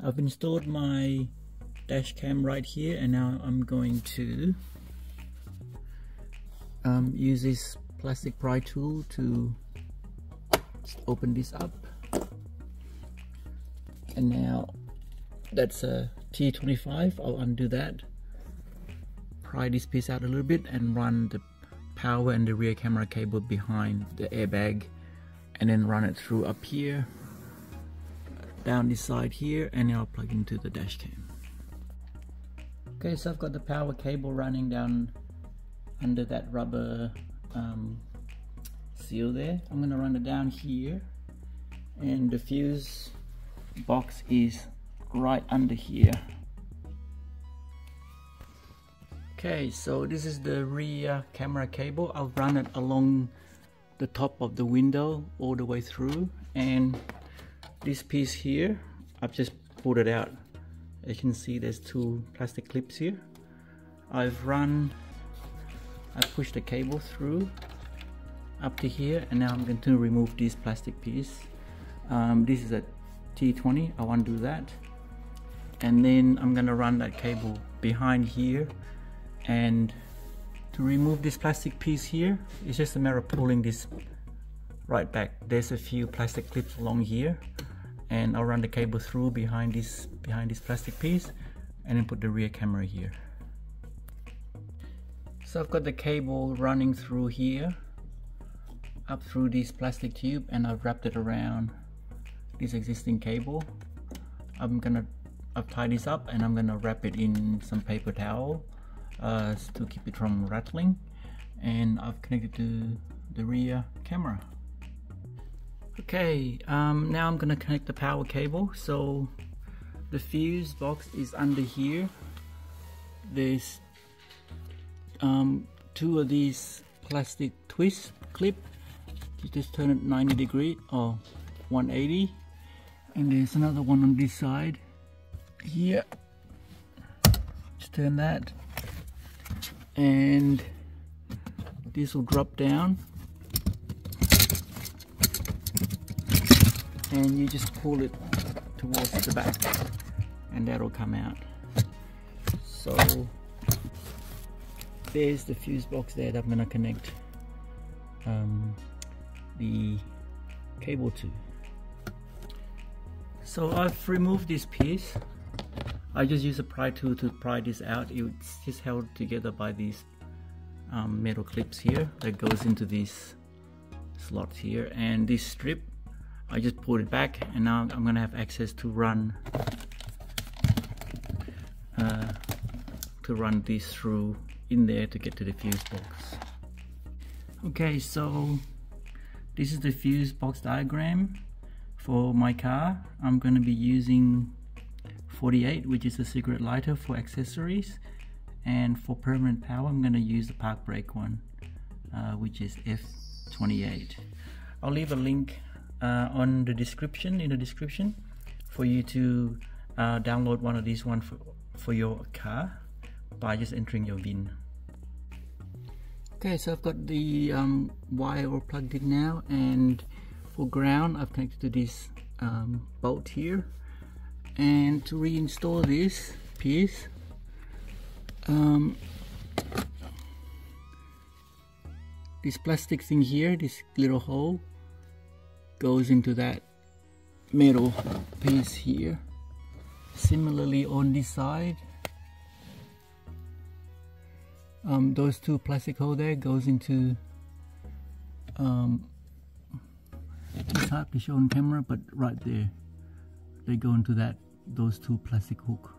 I've installed my dash cam right here, and now I'm going to use this plastic pry tool to just open this up. And now that's a T25. I'll undo that, pry this piece out a little bit, and run the power and the rear camera cable behind the airbag, and then run it through up here, down this side here, and now I'll plug into the dash cam. Okay, so I've got the power cable running down under that rubber seal there. I'm going to run it down here, and the fuse box is right under here. Okay, so this is the rear camera cable. I'll run it along the top of the window all the way through, and this piece here, I've just pulled it out. As you can see, there's two plastic clips here. I pushed the cable through up to here, and now I'm going to remove this plastic piece. This is a T20, I'll undo that, and then I'm going to run that cable behind here. And to remove this plastic piece here, it's just a matter of pulling this right back. There's a few plastic clips along here, and I'll run the cable through behind this plastic piece, and then put the rear camera here. So I've got the cable running through here, up through this plastic tube, and I've wrapped it around this existing cable. I've tied this up, and I'm gonna wrap it in some paper towel to keep it from rattling, and I've connected to the rear camera. Okay, now I'm gonna connect the power cable. So the fuse box is under here. There's two of these plastic twist clip. You just turn it 90 degree or 180, and there's another one on this side here. Just turn that, and this will drop down, and you just pull it towards the back, and that'll come out. So there's the fuse box there that I'm going to connect the cable to. So I've removed this piece. I just use a pry tool to pry this out. It's just held together by these metal clips here that goes into these slots here, and this strip, I just pulled it back, and now I'm gonna have access to run this through in there to get to the fuse box. Okay, so this is the fuse box diagram for my car. I'm going to be using 48, which is a cigarette lighter, for accessories, and for permanent power I'm going to use the park brake one, which is F28. I'll leave a link in the description for you to download one of these for your car by just entering your VIN. Okay, so I've got the wire all plugged in now, and for ground I've connected to this bolt here. And to reinstall this piece, this plastic thing here, this little hole, goes into that metal piece here. Similarly on this side, those two plastic hole there goes into, it's hard to show on camera, but right there, they go into those two plastic hook.